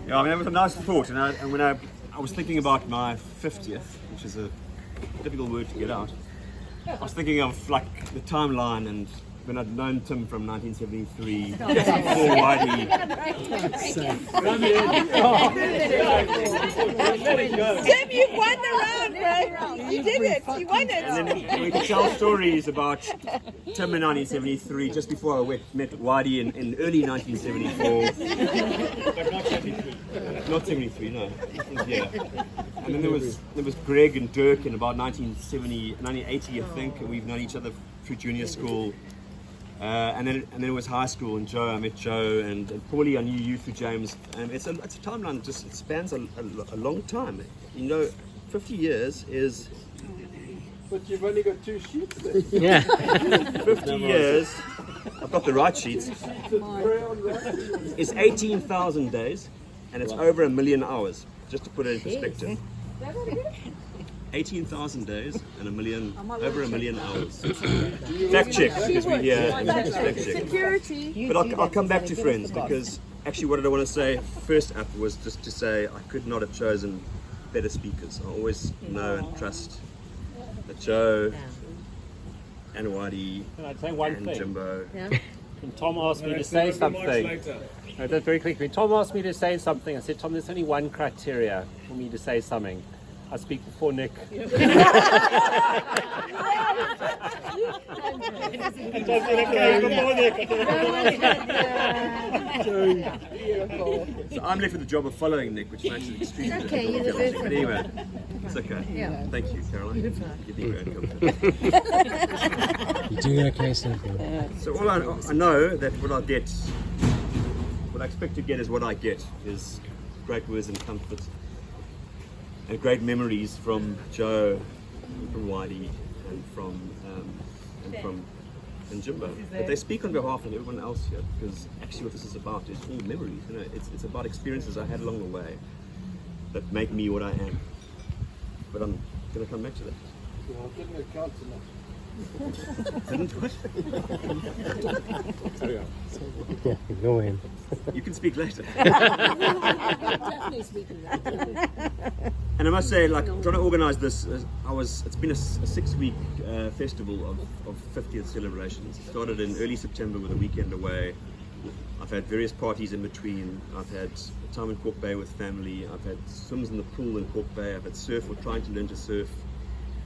Yeah, I mean, it was a nice thought, and when I was thinking about my 50th, which is a difficult word to get out, I was thinking of like the timeline and when I'd known Tim from 1973, before Whitey. Tim, you won the round, bro. You did it. You won it. And then we could tell stories about Tim in 1973, just before I met Whitey in early 1974. But not 73. Not 73, no. Yeah. And then there was Greg and Dirk in about 1980, I think. And we've known each other through junior school. And then it was high school, and Joe, I met Joe, and Paulie, I knew you through James. And it's a timeline, it spans a long time. 50 years is... But you've only got 2 sheets there. Yeah. 50 years, I've got the right sheets, it's 18,000 days, and it's over 1 million hours, just to put it in perspective. 18,000 days and over 1 million hours. Fact check, because we're here. Fact check. Security. But I'll come back to friends, because actually what I want to say first up was just to say I could not have chosen better speakers. I always know and trust that Joe and Whitey Can I say one and thing? Jimbo. When Tom asked me to say something, just very quickly, when Tom asked me to say something, I said, Tom, there's only one criteria for me to say something. I speak before Nick. So I'm left with the job of following Nick, which makes it extremely difficult. But anyway, it's okay. Yeah. Thank you, Caroline. You've been very uncomfortable. You're doing okay, Cynthia. So all I know that what I expect to get is what I get, is great words and comfort and great memories from Joe, from Whitey, and from Jimbo. But they speak on behalf of everyone else here, because actually what this is about is all memories. It's about experiences I had along the way that make me what I am. But I'm going to come back to that. Well, I didn't account enough. Didn't what? Yeah, ignore him. You can speak later. Definitely speaking And I must say, like, trying to organise this, it's been a 6-week festival of 50th celebrations. It started in early September with a weekend away. I've had various parties in between. I've had time in Cork Bay with family. I've had swims in the pool in Cork Bay. I've had surf or trying to learn to surf.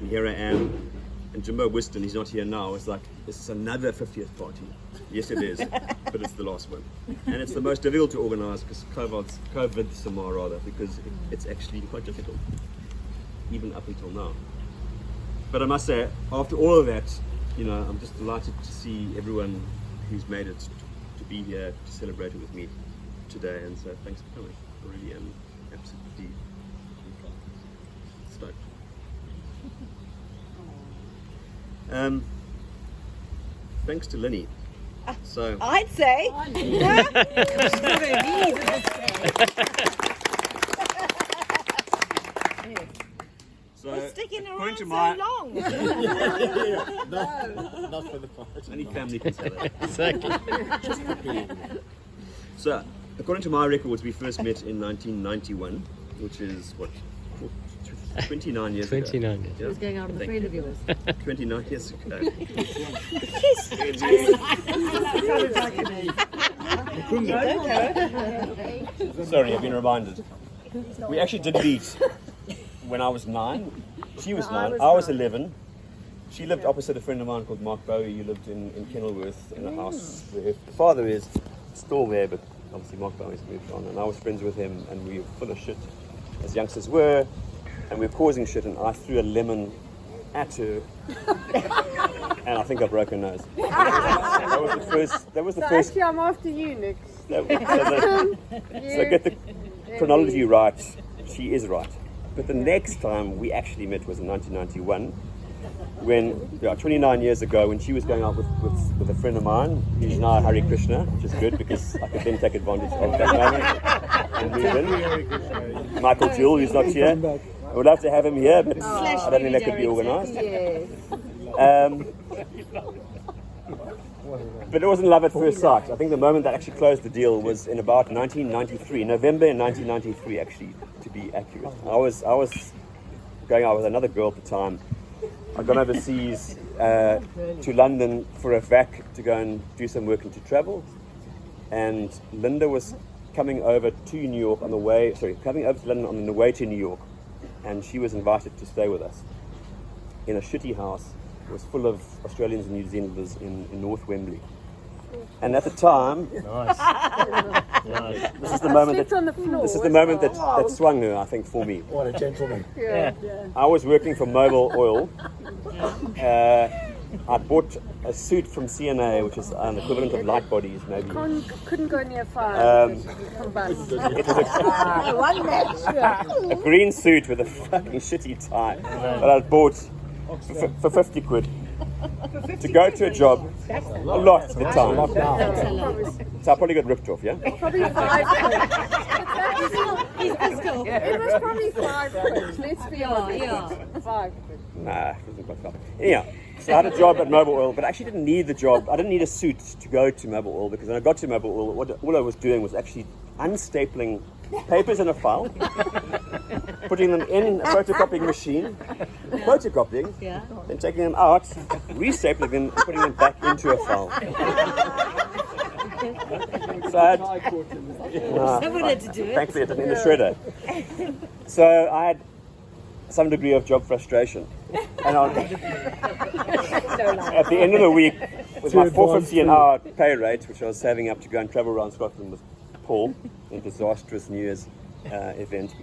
And here I am. And Jimbo Whiston, he's not here now, it's like, this is another 50th party. Yes, it is, but it's the last one. And it's the most difficult to organise because COVID's rather, because it's actually quite difficult, even up until now. But I must say, after all of that, I'm just delighted to see everyone who's made it to be here to celebrate it with me today. And so thanks for coming. I really am absolutely stoked. Thanks to Linny. So I'd say. so Sticking according around to so my long. Not for the part. any family can say that. Exactly. So according to my records, we first met in 1991, which is what, 29 years 29 ago. years. Yeah? Going out with a friend of yours. 29 years ago. Sorry, I've been reminded. We actually did meet when I was 9. She was 9. I was 11. She lived opposite a friend of mine called Mark Bowie, who lived in Kenilworth in a house where her father is still there, but obviously Mark Bowie's moved on. And I was friends with him, and we were full of shit, as youngsters were, and we were causing shit, and I threw a lemon at her, and I think I broke her nose. That was the first. Actually, I'm after you, Nick. So get the chronology right, she is right. But the next time we actually met was in 1991, when 29 years ago, when she was going out with a friend of mine, who's now Hare Krishna, which is good because I could then take advantage of that moment and move in. Michael Jewell, who's not here. I would love to have him here, but I don't think that could be organised. Yes. But it wasn't love at first sight. I think the moment that actually closed the deal was in about 1993, November in 1993, actually, to be accurate. I was going out with another girl at the time. I'd gone overseas to London for a vac to go and do some work and to travel. And Linda was coming over to New York on the way, coming over to London on the way to New York. And she was invited to stay with us in a shitty house. It was full of Australians and New Zealanders in North Wembley. And at the time, Nice. this is the moment Slept on the floor. this is the moment that swung her, I think, for me. What a gentleman. Yeah. I was working for Mobil Oil. I bought a suit from CNA, which is an equivalent of light bodies, maybe. Couldn't go near fire. It was One match. a green suit with a fucking shitty tie that I bought for 50 quid to go to a job a lot at the time. So I probably got ripped off, yeah? Probably 5 It was probably 5 quid. Let's be honest. 5 quid. Nah, it wasn't quite fun. Anyhow, so I had a job at Mobil Oil, but I actually didn't need the job. I didn't need a suit to go to Mobil Oil, because when I got to Mobil Oil, all I was doing was actually unstapling papers in a file, putting them in a photocopying machine, photocopying, then taking them out, restapling them, and putting them back into a file. So I had, Someone had to do it. thankfully, it didn't in the shredder. So I had some degree of job frustration. And at the end of the week, with my $4.50 an hour pay rate, which I was saving up to go and travel around Scotland with Paul, in a disastrous New Year's event.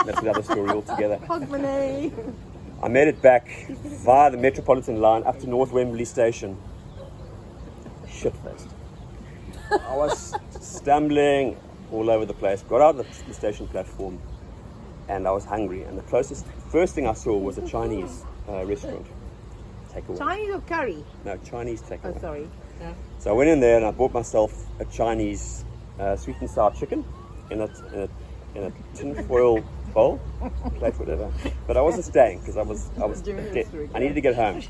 That's another story altogether. I made it back via the Metropolitan line up to North Wembley Station. Shit-faced. I was stumbling all over the place. Got out of the station platform, and I was hungry. And the first thing I saw was a Chinese restaurant. Takeaway. Chinese or curry? No, Chinese takeaway. Oh, sorry. No. So I went in there and I bought myself a Chinese sweet and sour chicken in a tin foil bowl, plate, whatever. But I wasn't staying because I was dead. I needed to get home.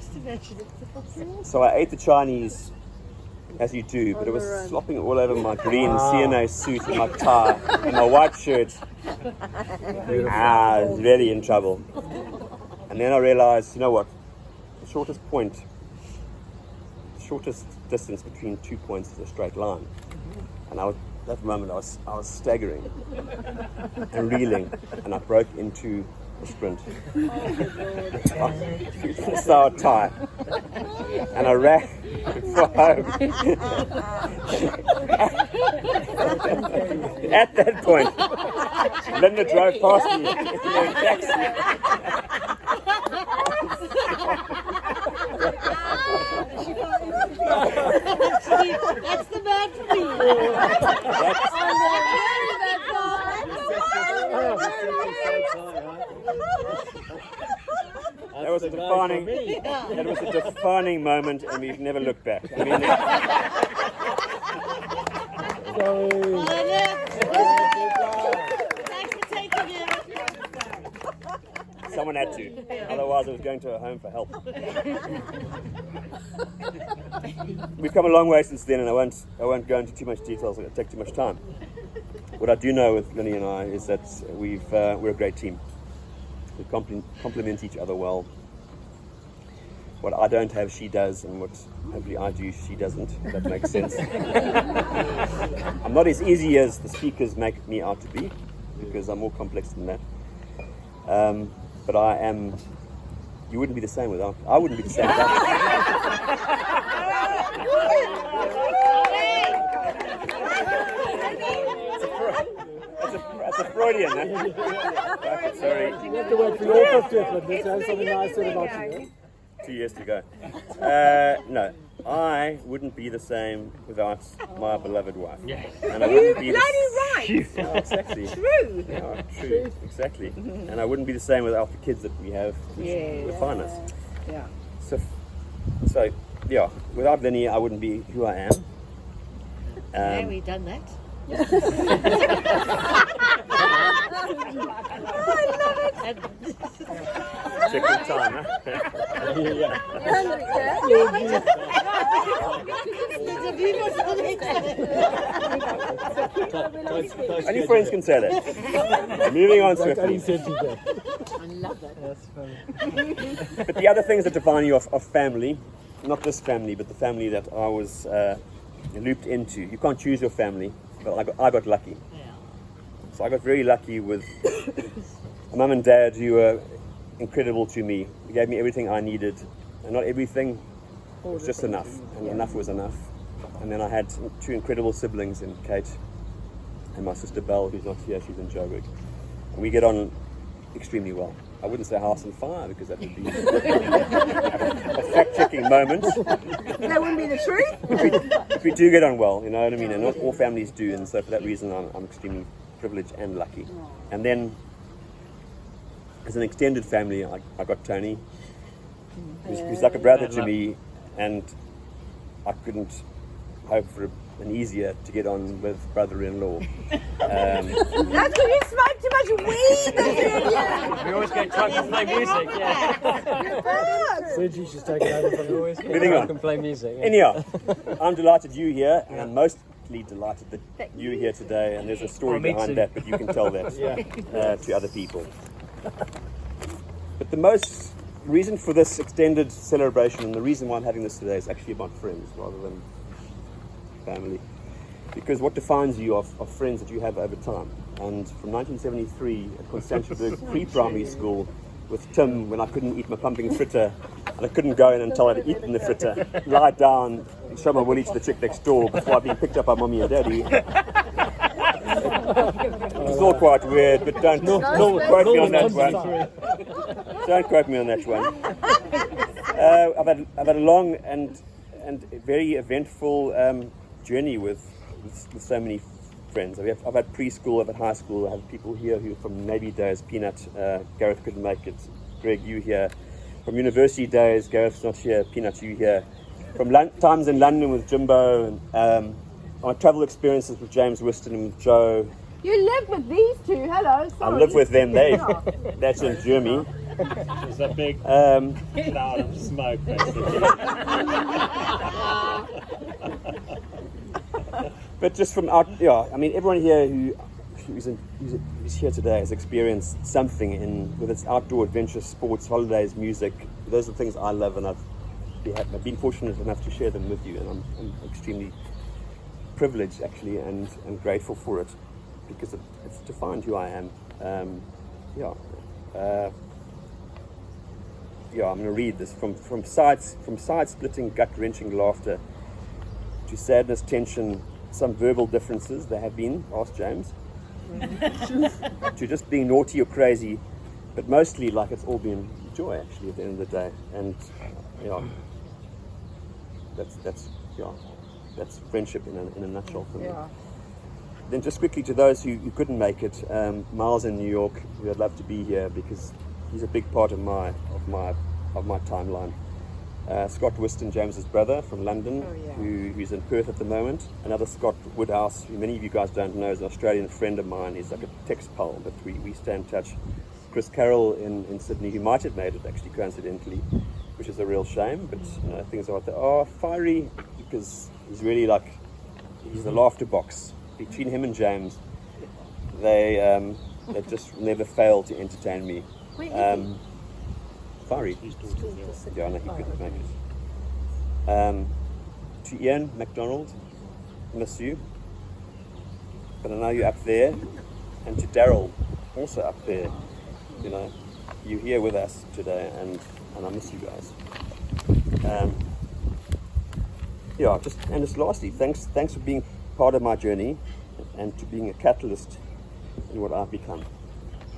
So I ate the Chinese, as you do, but it was slopping all over my green CNA suit and my tie and my white shirt. I was really in trouble. And then I realized, you know what? The shortest distance between 2 points is a straight line. And at that moment I was staggering and reeling, and I broke into a sprint. Sour tie. And I ran for home. At that point, Linda drove past me in a taxi. That's the man for me. That was a defining moment, and we've never looked back. I mean, Thanks for taking it. someone had to. Otherwise, I was going to a home for help. We've come a long way since then, and I won't go into too much details. It'll take too much time. What I do know with Linny and I is that we're a great team. We complement each other well. What I don't have, she does, and what hopefully I do, she doesn't. If that makes sense. I'm not as easy as the speakers make me out to be, because I'm more complex than that. But I am. You wouldn't be the same without. I wouldn't be the same without. That's a Freudian. Sorry. You have to wait for your 50th, but there's something nice said about you. 2 years to go. No, I wouldn't be the same without my beloved wife. Yes. And I wouldn't be Right. Yeah, exactly. True. Yeah, true. Exactly. And I wouldn't be the same without the kids that we have, which define us. Yeah. So yeah, without Vinny, I wouldn't be who I am. Yeah, we've done that. Second time, huh? the people something. Only friends can say that. Moving on Only swiftly. said to them. But the other things that define you are family. Not this family, but the family that I was looped into. You can't choose your family, but I got lucky. So I got very lucky with a mum and dad who were incredible to me. They gave me everything I needed. And not everything, it was just enough. And enough was enough. And then I had two incredible siblings in Kate and my sister Belle, who's not here, she's in Joburg. And we get on extremely well. I wouldn't say house on fire because that would be a fact-checking moment. That wouldn't be the truth. But we do get on well, you know what I mean? And not all families do, and so for that reason I'm extremely privileged and lucky. And then as an extended family, I got Tony, who's like a brother to me, and I couldn't hope for an easier to get on with brother-in-law. That's because you smoke too much weed. We always get drunk and play music, yeah. Sergi, she's taken over from you. Moving on. can play music. Anyhow, I'm delighted you're here, and I'm mostly delighted that you're here today, and there's a story me behind too. that, but you can tell that to other people. But the reason for this extended celebration, and the reason why I'm having this today, is actually about friends rather than family. Because what defines you are friends that you have over time. And from 1973 at Constantiaberg pre-primary school with Tim, when I couldn't eat my pumping fritter, and I couldn't go in until I'd eaten the fritter, lie down and show my willy to the chick next door before I'd been picked up by mommy and daddy. It's all quite weird, but don't quote me on that one. Don't quote me on that one. I've had a long and very eventful journey with so many friends. I've had preschool, I've had high school, I have people here who from Navy days, Peanut, Gareth couldn't make it, Greg, you here. From university days, Gareth's not here, Peanut, you here. From times in London with Jimbo, and my travel experiences with James Whiston and with Joe. You live with these two. Hello. I Sorry. live with them, that's in Germany. There's a big cloud of smoke, basically. But just from out, I mean, everyone here who's here today has experienced something whether it's outdoor adventure, sports, holidays, music. Those are the things I love, and I've been fortunate enough to share them with you, and I'm extremely privileged, actually, and grateful for it, because it's defined who I am. I'm going to read this from side-splitting, gut-wrenching laughter to sadness, tension, some verbal differences. There have been. Ask James. To just being naughty or crazy, but mostly like it's all been joy, actually, at the end of the day. And that's friendship in a nutshell for me. Then just quickly to those who couldn't make it, Miles in New York, who I'd love to be here because he's a big part of my timeline. Scott Whiston, James's brother from London, who's in Perth at the moment. Another Scott Woodhouse, who many of you guys don't know, is an Australian friend of mine. He's like a text pal, but we stay in touch. Chris Carroll in Sydney, who might have made it actually coincidentally, which is a real shame, but things are what they are. Fiery, because he's really he's the laughter box. Between him and James, they just never fail to entertain me. Fiery. Yeah, I know he couldn't make it. To Ian McDonald, miss you. But I know you're up there. And to Daryl, also up there. You're here with us today, and I miss you guys. Just lastly, thanks for being part of my journey and to being a catalyst in what I've become.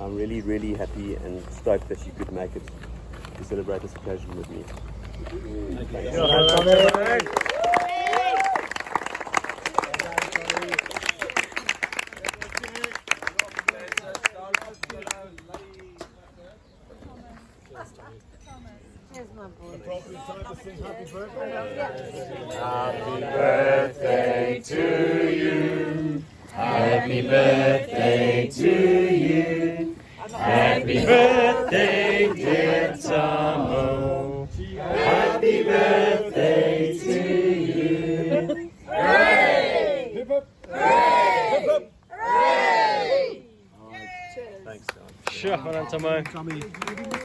I'm really, really happy and stoked that you could make it to celebrate this occasion with me. Here's my boy. Happy birthday to you. Happy birthday to you. Happy birthday, dear Tomo. Happy birthday to you. Thanks, John. Sure, well done, Tomo. Tommy.